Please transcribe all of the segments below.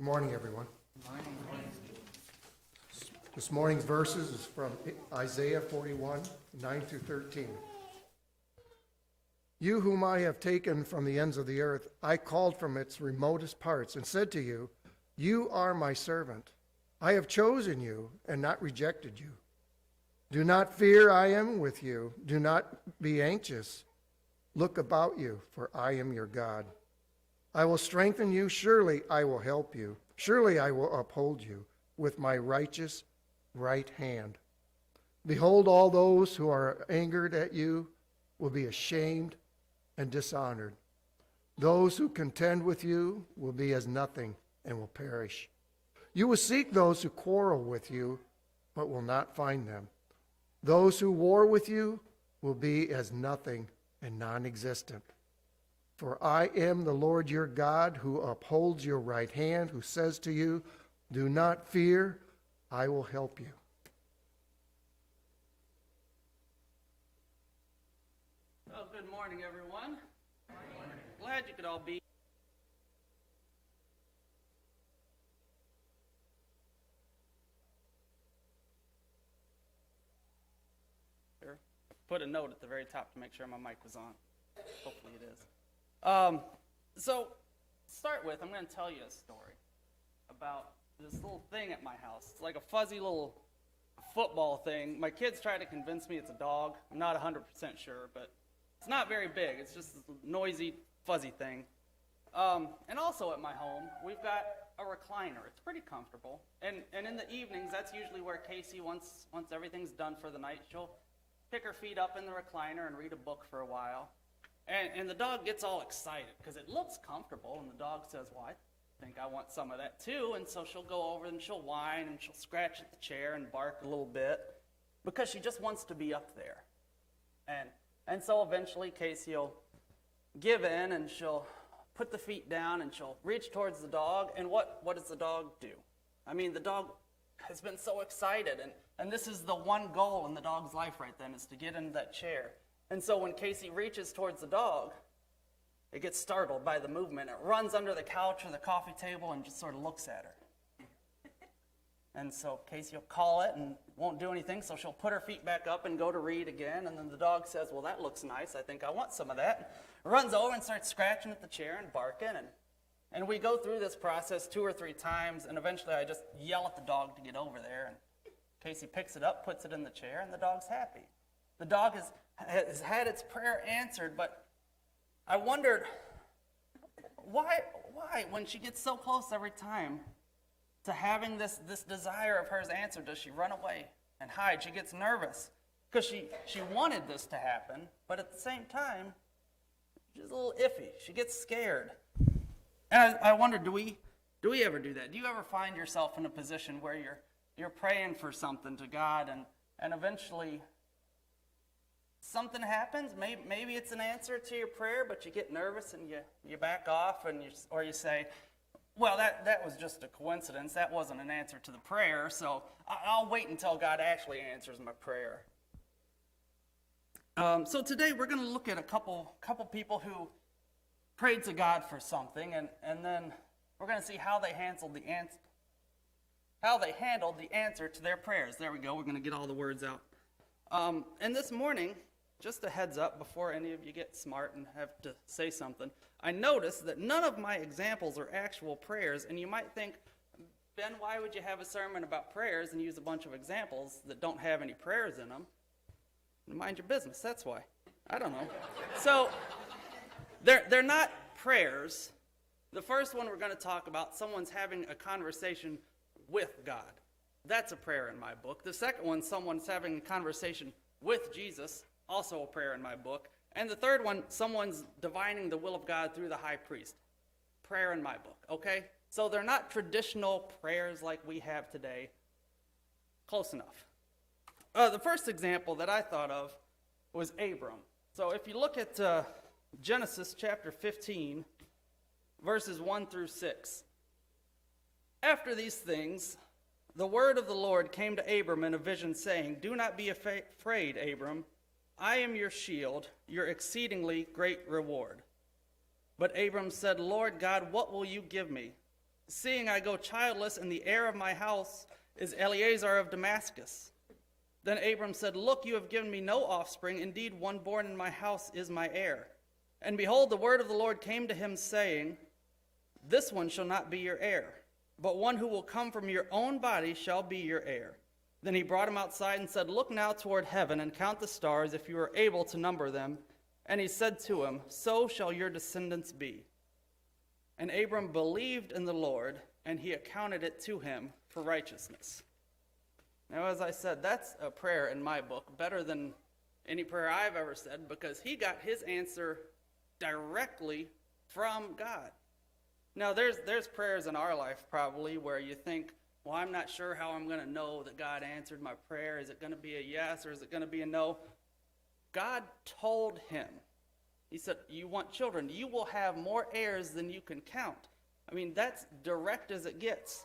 Good morning, everyone. This morning's verses is from Isaiah 41, 9 through 13. You whom I have taken from the ends of the earth, I called from its remotest parts and said to you, you are my servant. I have chosen you and not rejected you. Do not fear, I am with you. Do not be anxious. Look about you, for I am your God. I will strengthen you. Surely I will help you. Surely I will uphold you with my righteous right hand. Behold, all those who are angered at you will be ashamed and dishonored. Those who contend with you will be as nothing and will perish. You will seek those who quarrel with you, but will not find them. Those who war with you will be as nothing and non-existent. For I am the Lord your God, who upholds your right hand, who says to you, do not fear, I will help you. Well, good morning, everyone. Glad you could all be here. Put a note at the very top to make sure my mic was on. Hopefully it is. So, to start with, I'm going to tell you a story about this little thing at my house. It's like a fuzzy little football thing. My kids try to convince me it's a dog. I'm not 100% sure, but it's not very big. It's just this noisy, fuzzy thing. And also at my home, we've got a recliner. It's pretty comfortable. And in the evenings, that's usually where Casey, once everything's done for the night, she'll pick her feet up in the recliner and read a book for a while. And the dog gets all excited because it looks comfortable, and the dog says, well, I think I want some of that too. And so she'll go over and she'll whine and she'll scratch at the chair and bark a little bit because she just wants to be up there. And so eventually Casey will give in and she'll put the feet down and she'll reach towards the dog. And what does the dog do? I mean, the dog has been so excited, and this is the one goal in the dog's life right then, is to get into that chair. And so when Casey reaches towards the dog, it gets startled by the movement. It runs under the couch or the coffee table and just sort of looks at her. And so Casey will call it and won't do anything, so she'll put her feet back up and go to read again. And then the dog says, well, that looks nice. I think I want some of that. Runs over and starts scratching at the chair and barking. And we go through this process 2 or 3 times, and eventually I just yell at the dog to get over there. And Casey picks it up, puts it in the chair, and the dog's happy. The dog has had its prayer answered, but I wondered, why, when she gets so close every time to having this desire of hers answered, does she run away and hide? She gets nervous because she wanted this to happen, but at the same time, she's a little iffy. She gets scared. And I wonder, do we ever do that? Do you ever find yourself in a position where you're praying for something to God and eventually something happens? Maybe it's an answer to your prayer, but you get nervous and you back off, or you say, well, that was just a coincidence. That wasn't an answer to the prayer, so I'll wait until God actually answers my prayer. So today we're going to look at a couple people who prayed to God for something, and then we're going to see how they handled the answer to their prayers. There we go. We're going to get all the words out. And this morning, just a heads up before any of you get smart and have to say something, I noticed that none of my examples are actual prayers, and you might think, Ben, why would you have a sermon about prayers and use a bunch of examples that don't have any prayers in them? Mind your business, that's why. I don't know. So, they're not prayers. The first one we're going to talk about, someone's having a conversation with God. That's a prayer in my book. The second one, someone's having a conversation with Jesus, also a prayer in my book. And the third one, someone's divining the will of God through the high priest. Prayer in my book, okay? So they're not traditional prayers like we have today. Close enough. The first example that I thought of was Abram. So if you look at Genesis chapter 15, verses 1 through 6. After these things, the word of the Lord came to Abram in a vision, saying, do not be afraid, Abram. I am your shield, your exceedingly great reward. But Abram said, Lord God, what will you give me? seeing I go childless, and the heir of my house is Eleazar of Damascus. Then Abram said, Look, you have given me no offspring. Indeed, one born in my house is my heir. And behold, the word of the Lord came to him, saying, This one shall not be your heir, but one who will come from your own body shall be your heir. Then he brought him outside and said, Look now toward heaven and count the stars, if you are able to number them. And he said to him, So shall your descendants be. And Abram believed in the Lord, and he accounted it to him for righteousness. Now, as I said, that's a prayer in my book, better than any prayer I've ever said, because he got his answer directly from God. Now, there's prayers in our life probably where you think, well, I'm not sure how I'm going to know that God answered my prayer. Is it going to be a yes or is it going to be a no? God told him. He said, you want children. You will have more heirs than you can count. I mean, that's direct as it gets.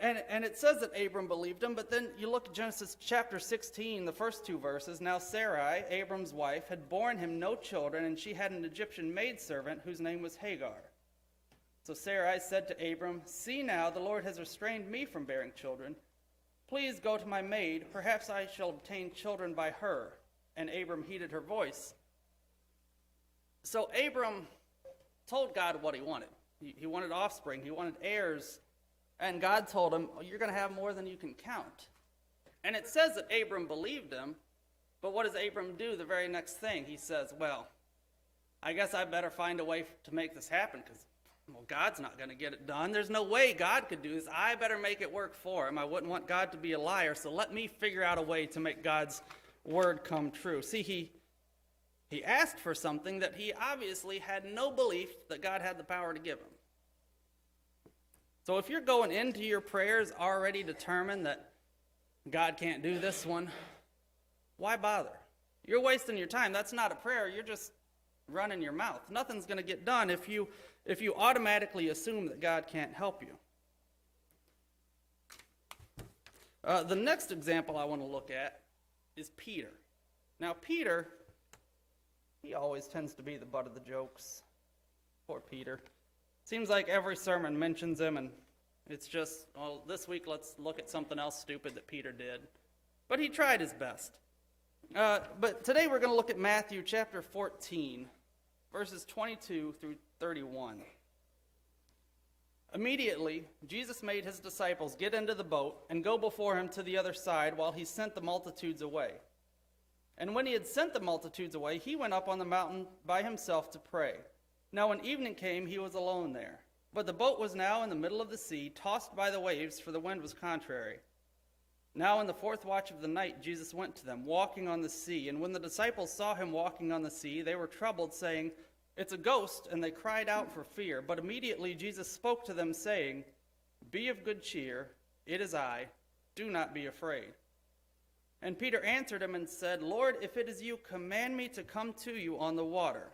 And it says that Abram believed him, but then you look at Genesis chapter 16, the first two verses. Now Sarai, Abram's wife, had borne him no children, and she had an Egyptian maidservant whose name was Hagar. So Sarai said to Abram, See now, the Lord has restrained me from bearing children. Please go to my maid. Perhaps I shall obtain children by her. And Abram heeded her voice. So Abram told God what he wanted. He wanted offspring. He wanted heirs. And God told him, You're going to have more than you can count. And it says that Abram believed him. But what does Abram do the very next thing? He says, well, I guess I better find a way to make this happen because, well, God's not going to get it done. There's no way God could do this. I better make it work for him. I wouldn't want God to be a liar, so let me figure out a way to make God's word come true. See, he asked for something that he obviously had no belief that God had the power to give him. So if you're going into your prayers already determined that God can't do this one, why bother? You're wasting your time. That's not a prayer. You're just running your mouth. Nothing's going to get done if you automatically assume that God can't help you. The next example I want to look at is Peter. Now, Peter, he always tends to be the butt of the jokes. Poor Peter. Seems like every sermon mentions him, and it's just, well, this week let's look at something else stupid that Peter did. But he tried his best. But today we're going to look at Matthew chapter 14, verses 22 through 31. Immediately, Jesus made his disciples get into the boat and go before him to the other side while he sent the multitudes away. And when he had sent the multitudes away, he went up on the mountain by himself to pray. Now when evening came, he was alone there. But the boat was now in the middle of the sea, tossed by the waves, for the wind was contrary. Now in the fourth watch of the night, Jesus went to them, walking on the sea. And when the disciples saw him walking on the sea, they were troubled, saying, It's a ghost, and they cried out for fear. But immediately Jesus spoke to them, saying, Be of good cheer, it is I, do not be afraid. And Peter answered him and said, Lord, if it is you, command me to come to you on the water.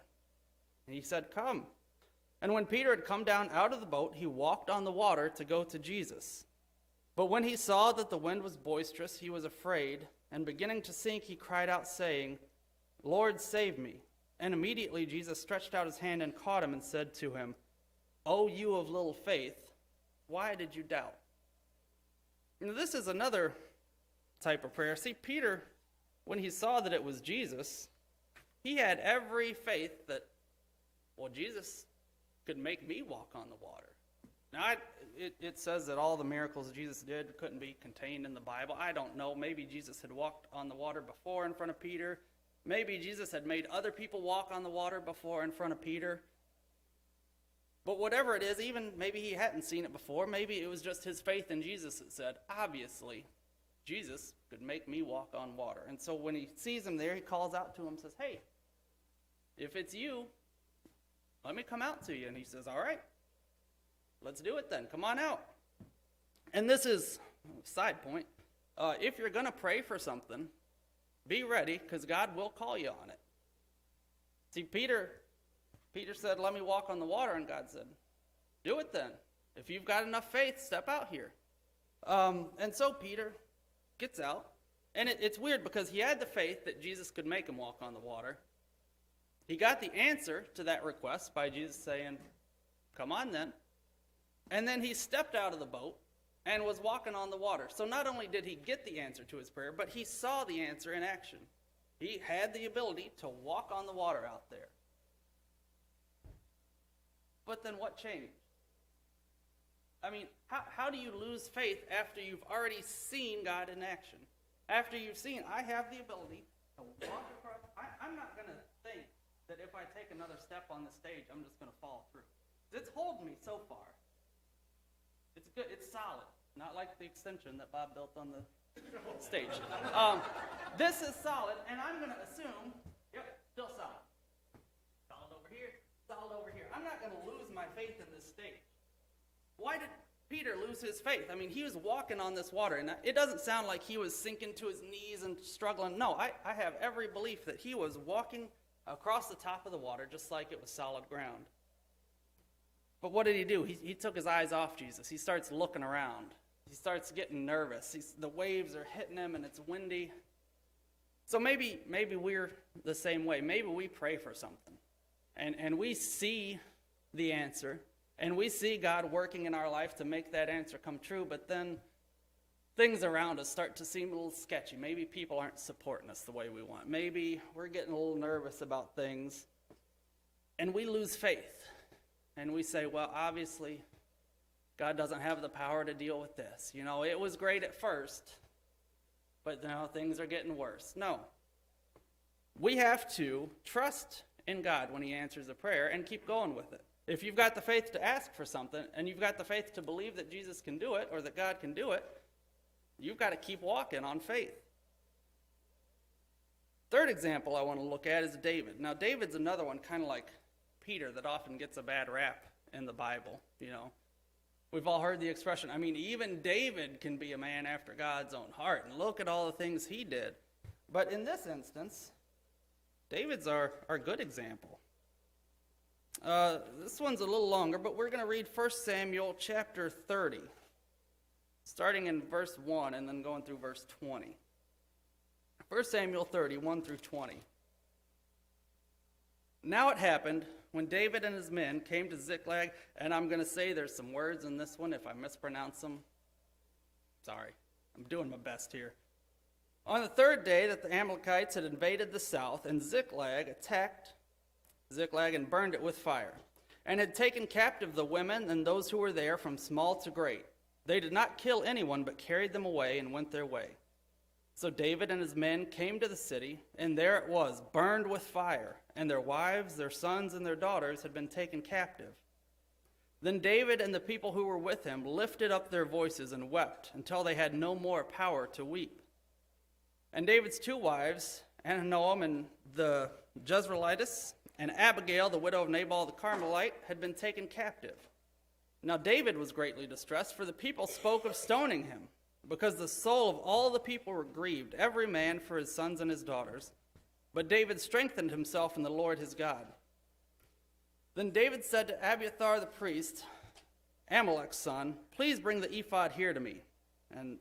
And he said, Come. And when Peter had come down out of the boat, he walked on the water to go to Jesus. But when he saw that the wind was boisterous, he was afraid, and beginning to sink, he cried out, saying, Lord, save me. And immediately Jesus stretched out his hand and caught him and said to him, O you of little faith, why did you doubt? Now, this is another type of prayer. See, Peter, when he saw that it was Jesus, he had every faith that, well, Jesus could make me walk on the water. Now, it says that all the miracles Jesus did couldn't be contained in the Bible. I don't know. Maybe Jesus had walked on the water before in front of Peter. Maybe Jesus had made other people walk on the water before in front of Peter. But whatever it is, even maybe he hadn't seen it before. Maybe it was just his faith in Jesus that said, obviously, Jesus could make me walk on water. And so when he sees him there, he calls out to him and says, Hey, if it's you, let me come out to you. And he says, all right, let's do it then. Come on out. And this is a side point. If you're going to pray for something, be ready because God will call you on it. See, Peter said, let me walk on the water. And God said, do it then. If you've got enough faith, step out here. And so Peter gets out. And it's weird because he had the faith that Jesus could make him walk on the water. He got the answer to that request by Jesus saying, come on then. And then he stepped out of the boat and was walking on the water. So not only did he get the answer to his prayer, but he saw the answer in action. He had the ability to walk on the water out there. But then what changed? I mean, how do you lose faith after you've already seen God in action? After you've seen, I have the ability to walk across. I'm not going to think that if I take another step on the stage, I'm just going to fall through. It's holding me so far. It's good. It's solid. Not like the extension that Bob built on the stage. This is solid, and I'm going to assume, yep, still solid. Solid over here, solid over here. I'm not going to lose my faith in this stage. Why did Peter lose his faith? I mean, he was walking on this water, and it doesn't sound like he was sinking to his knees and struggling. No, I have every belief that he was walking across the top of the water just like it was solid ground. But what did he do? He took his eyes off Jesus. He starts looking around. He starts getting nervous. The waves are hitting him, and it's windy. So maybe we're the same way. Maybe we pray for something, and we see the answer, and we see God working in our life to make that answer come true, but then things around us start to seem a little sketchy. Maybe people aren't supporting us the way we want. Maybe we're getting a little nervous about things, and we lose faith. And we say, well, obviously, God doesn't have the power to deal with this. You know, it was great at first, but now things are getting worse. No. We have to trust in God when he answers a prayer and keep going with it. If you've got the faith to ask for something, and you've got the faith to believe that Jesus can do it, or that God can do it, you've got to keep walking on faith. Third example I want to look at is David. Now, David's another one, kind of like Peter, that often gets a bad rap in the Bible. You know, we've all heard the expression, I mean, even David can be a man after God's own heart, and look at all the things he did. But in this instance, David's our good example. This one's a little longer, but we're going to read 1 Samuel chapter 30, starting in verse 1 and then going through verse 20. 1 Samuel 30, 1 through 20. Now it happened when David and his men came to Ziklag, and I'm going to say there's some words in this one. If I mispronounce them, sorry. I'm doing my best here. On the third day that the Amalekites had invaded the south, and Ziklag attacked Ziklag and burned it with fire, and had taken captive the women and those who were there from small to great. They did not kill anyone, but carried them away and went their way. So David and his men came to the city, and there it was, burned with fire, and their wives, their sons, and their daughters had been taken captive. Then David and the people who were with him lifted up their voices and wept until they had no more power to weep. And David's two wives, Ahinoam and the Jezreelitess, and Abigail, the widow of Nabal the Carmelite, had been taken captive. Now David was greatly distressed, for the people spoke of stoning him, because the soul of all the people were grieved, every man for his sons and his daughters. But David strengthened himself in the Lord his God. Then David said to Abiathar the priest, Amalek's son, please bring the ephod here to me. And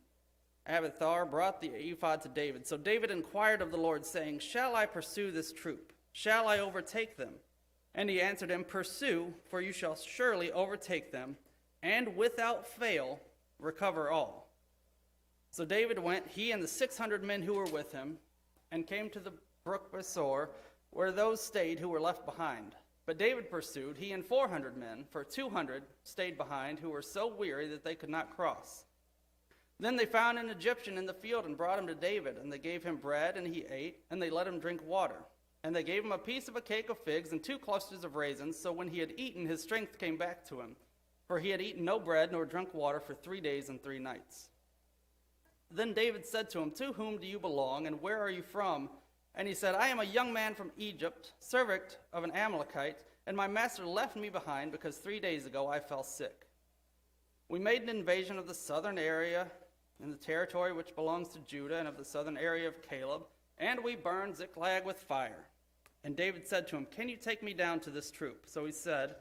Abiathar brought the ephod to David. So David inquired of the Lord, saying, shall I pursue this troop? Shall I overtake them? And he answered him, pursue, for you shall surely overtake them, and without fail recover all. So David went, he and the 600 men who were with him, and came to the brook Besor, where those stayed who were left behind. But David pursued, he and 400 men, for 200 stayed behind, who were so weary that they could not cross. Then they found an Egyptian in the field and brought him to David, and they gave him bread, and he ate, and they let him drink water. And they gave him a piece of a cake of figs and 2 clusters of raisins, so when he had eaten, his strength came back to him, for he had eaten no bread nor drunk water for 3 days and 3 nights. Then David said to him, to whom do you belong, and where are you from? And he said, I am a young man from Egypt, servant of an Amalekite, and my master left me behind because 3 days ago I fell sick. We made an invasion of the southern area in the territory which belongs to Judah and of the southern area of Caleb, and we burned Ziklag with fire. And David said to him, can you take me down to this troop? So he said,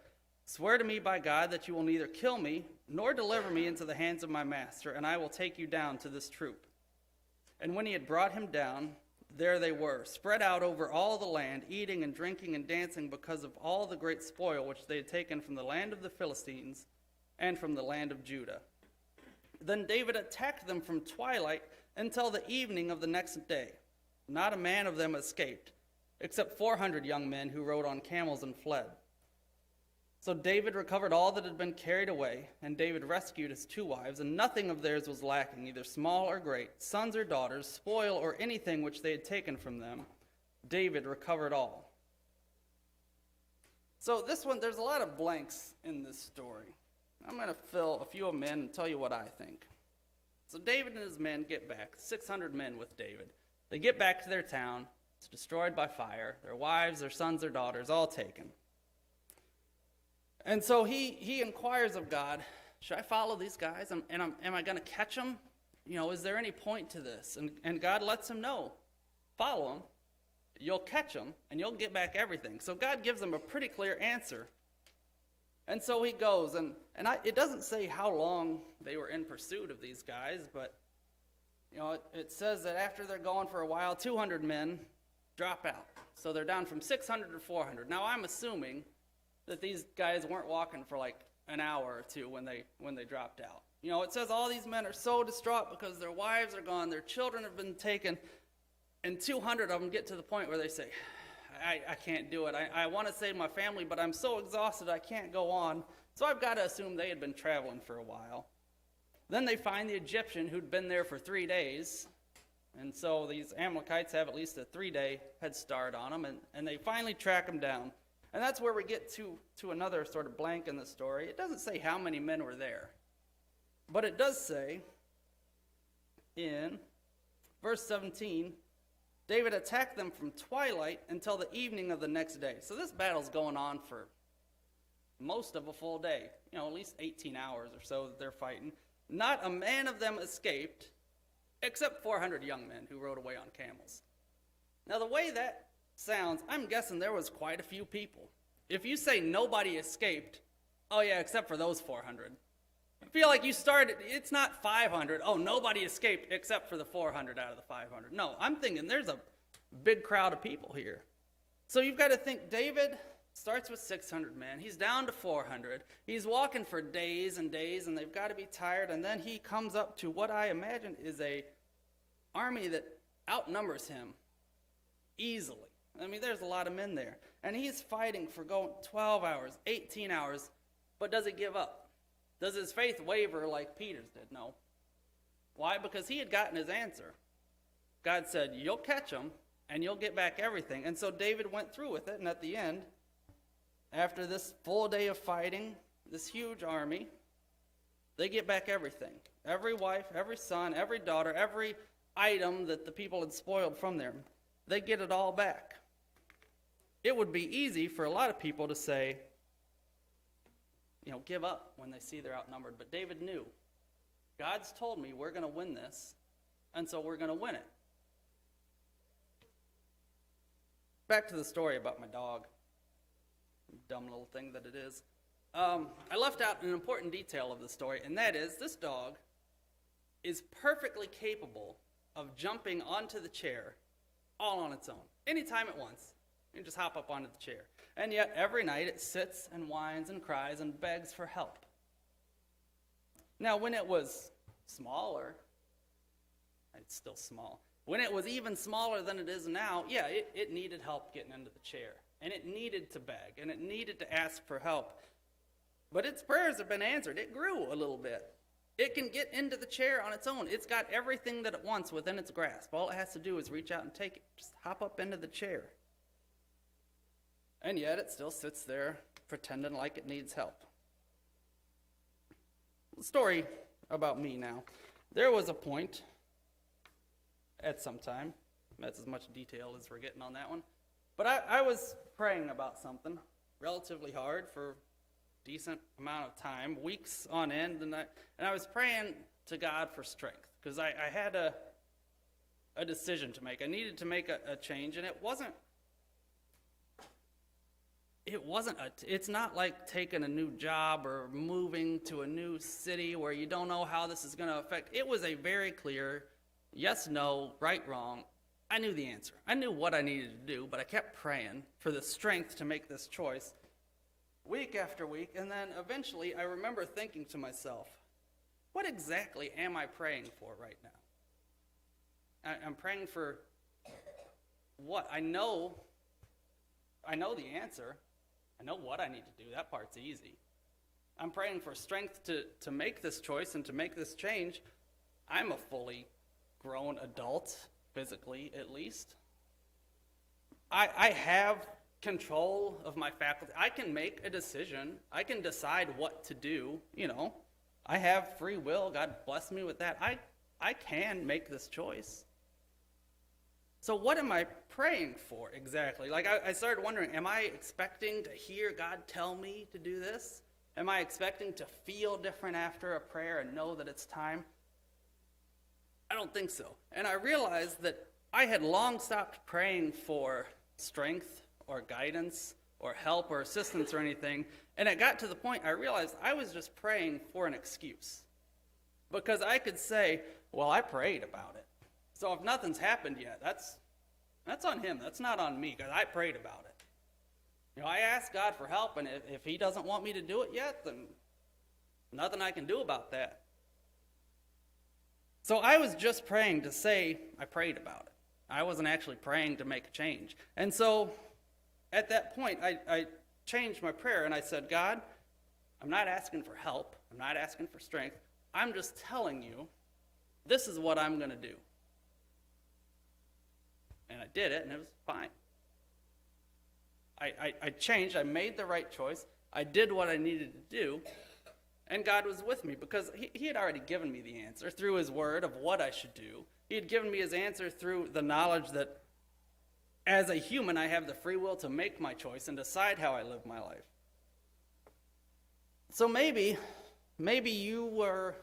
swear to me by God that you will neither kill me nor deliver me into the hands of my master, and I will take you down to this troop. And when he had brought him down, there they were, spread out over all the land, eating and drinking and dancing because of all the great spoil which they had taken from the land of the Philistines, and from the land of Judah. Then David attacked them from twilight until the evening of the next day. Not a man of them escaped, except 400 young men who rode on camels and fled. So David recovered all that had been carried away, and David rescued his 2 wives, and nothing of theirs was lacking, either small or great, sons or daughters, spoil or anything which they had taken from them. David recovered all. So this one, there's a lot of blanks in this story. I'm going to fill a few of them in and tell you what I think. So David and his men get back, 600 men with David. They get back to their town. It's destroyed by fire. Their wives, their sons, their daughters, all taken. And so he inquires of God, should I follow these guys? Am I going to catch them? Is there any point to this? And God lets him know, follow them, you'll catch them, and you'll get back everything. So God gives him a pretty clear answer. And so he goes, and it doesn't say how long they were in pursuit of these guys, but it says that after they're going for a while, 200 men drop out. So they're down from 600 to 400. Now I'm assuming that these guys weren't walking for like an hour or two when they dropped out. It says all these men are so distraught because their wives are gone, their children have been taken, and 200 of them get to the point where they say, I can't do it. I want to save my family, but I'm so exhausted I can't go on. So I've got to assume they had been traveling for a while. Then they find the Egyptian who'd been there for 3 days. And so these Amalekites have at least a 3-day head start on them, and they finally track him down. And that's where we get to another sort of blank in the story. It doesn't say how many men were there. But it does say in verse 17, David attacked them from twilight until the evening of the next day. So this battle's going on for most of a full day. At least 18 hours or so that they're fighting. Not a man of them escaped, except 400 young men who rode away on camels. Now the way that sounds, I'm guessing there was quite a few people. If you say nobody escaped, oh yeah, except for those 400. I feel like you started, it's not 500, oh, nobody escaped except for the 400 out of the 500. No, I'm thinking there's a big crowd of people here. So you've got to think David starts with 600 men. He's down to 400. He's walking for days and days, and they've got to be tired. And then he comes up to what I imagine is a army that outnumbers him easily. I mean, there's a lot of men there. And he's fighting for going 12 hours, 18 hours, but does he give up? Does his faith waver like Peter's did? No. Why? Because he had gotten his answer. God said, you'll catch them, and you'll get back everything. And so David went through with it, and at the end, after this full day of fighting, this huge army, they get back everything. Every wife, every son, every daughter, every item that the people had spoiled from them, they get it all back. It would be easy for a lot of people to say, give up when they see they're outnumbered. But David knew, God's told me we're going to win this, and so we're going to win it. Back to the story about my dog. Dumb little thing that it is. I left out an important detail of the story, and that is this dog is perfectly capable of jumping onto the chair all on its own, anytime at once. You can just hop up onto the chair. And yet, every night, it sits and whines and cries and begs for help. Now, when it was smaller, it's still small. When it was even smaller than it is now, yeah, it needed help getting into the chair. And it needed to beg, and it needed to ask for help. But its prayers have been answered. It grew a little bit. It can get into the chair on its own. It's got everything that it wants within its grasp. All it has to do is reach out and take it. Just hop up into the chair. And yet it still sits there pretending like it needs help. The story about me now. There was a point at some time, that's as much detail as we're getting on that one, but I was praying about something relatively hard for a decent amount of time, weeks on end, and I was praying to God for strength, because I had a decision to make. I needed to make a change, and it's not like taking a new job or moving to a new city where you don't know how this is going to affect. It was a very clear yes, no, right, wrong. I knew the answer. I knew what I needed to do, but I kept praying for the strength to make this choice. week after week, and then eventually I remember thinking to myself, what exactly am I praying for right now? I'm praying for what? I know the answer. I know what I need to do. That part's easy. I'm praying for strength to make this choice and to make this change. I'm a fully grown adult, physically at least. I have control of my faculty. I can make a decision. I can decide what to do. I have free will. God bless me with that. I can make this choice. So what am I praying for exactly? Like I started wondering, am I expecting to hear God tell me to do this? Am I expecting to feel different after a prayer and know that it's time? I don't think so. And I realized that I had long stopped praying for strength or guidance or help or assistance or anything. And it got to the point I realized I was just praying for an excuse. Because I could say, well, I prayed about it. So if nothing's happened yet, that's on him. That's not on me, because I prayed about it. I asked God for help, and if he doesn't want me to do it yet, then nothing I can do about that. So I was just praying to say I prayed about it. I wasn't actually praying to make a change. And so at that point, I changed my prayer, and I said, God, I'm not asking for help. I'm not asking for strength. I'm just telling you, this is what I'm going to do. And I did it, and it was fine. I changed. I made the right choice. I did what I needed to do. And God was with me because he had already given me the answer through his word of what I should do. He had given me his answer through the knowledge that as a human, I have the free will to make my choice and decide how I live my life. So maybe you were,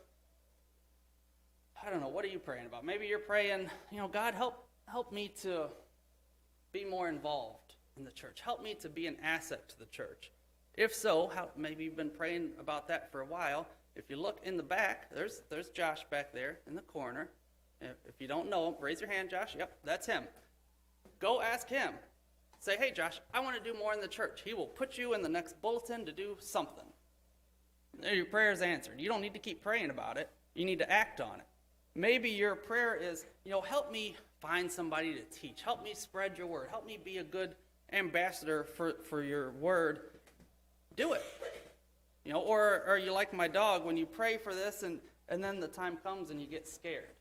I don't know, what are you praying about? Maybe you're praying, God, help me to be more involved in the church. Help me to be an asset to the church. If so, maybe you've been praying about that for a while. If you look in the back, there's Josh back there in the corner. If you don't know him, raise your hand, Josh. Yep, that's him. Go ask him. Say, hey, Josh, I want to do more in the church. He will put you in the next bulletin to do something. Your prayer is answered. You don't need to keep praying about it. You need to act on it. Maybe your prayer is, help me find somebody to teach. Help me spread your word. Help me be a good ambassador for your word. Do it. Or are you like my dog when you pray for this and then the time comes and you get scared?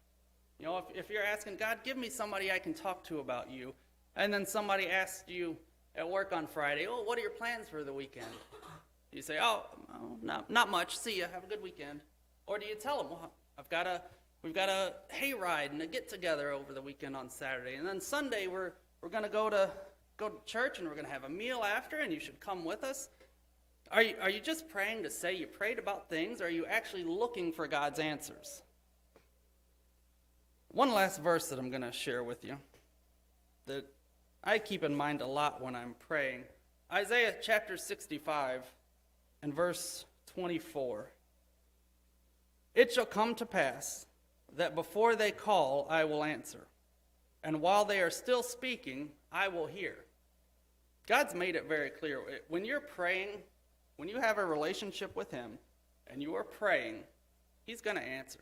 If you're asking, God, give me somebody I can talk to about you, and then somebody asks you at work on Friday, oh, what are your plans for the weekend? You say, not much. See ya. Have a good weekend. Or do you tell them, well, we've got a hayride and a get-together over the weekend on Saturday, and then Sunday we're going to go to church and we're going to have a meal after, and you should come with us? Are you just praying to say you prayed about things, or are you actually looking for God's answers? One last verse that I'm going to share with you that I keep in mind a lot when I'm praying. Isaiah chapter 65 and verse 24. It shall come to pass that before they call, I will answer. And while they are still speaking, I will hear. God's made it very clear. When you're praying, when you have a relationship with him and you are praying, he's going to answer.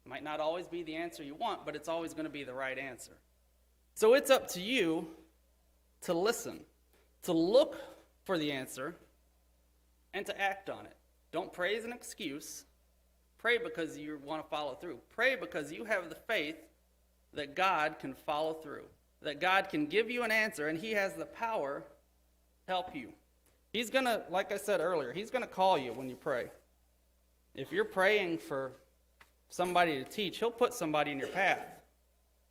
It might not always be the answer you want, but it's always going to be the right answer. So it's up to you to listen, to look for the answer, and to act on it. Don't pray as an excuse. Pray because you want to follow through. Pray because you have the faith that God can follow through, that God can give you an answer, and he has the power to help you. He's going to, like I said earlier, he's going to call you when you pray. If you're praying for somebody to teach, he'll put somebody in your path.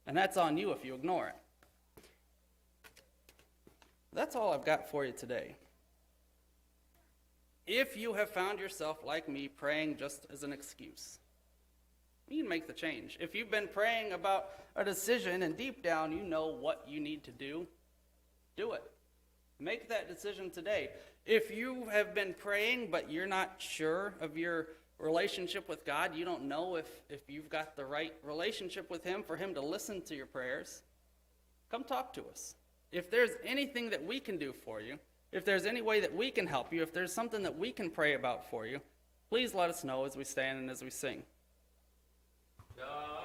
And that's on you if you ignore it. That's all I've got for you today. If you have found yourself, like me, praying just as an excuse, you can make the change. If you've been praying about a decision and deep down you know what you need to do, do it. Make that decision today. If you have been praying but you're not sure of your relationship with God, you don't know if you've got the right relationship with him for him to listen to your prayers, come talk to us. If there's anything that we can do for you, If there's any way that we can help you, if there's something that we can pray about for you, please let us know as we stand and as we sing. God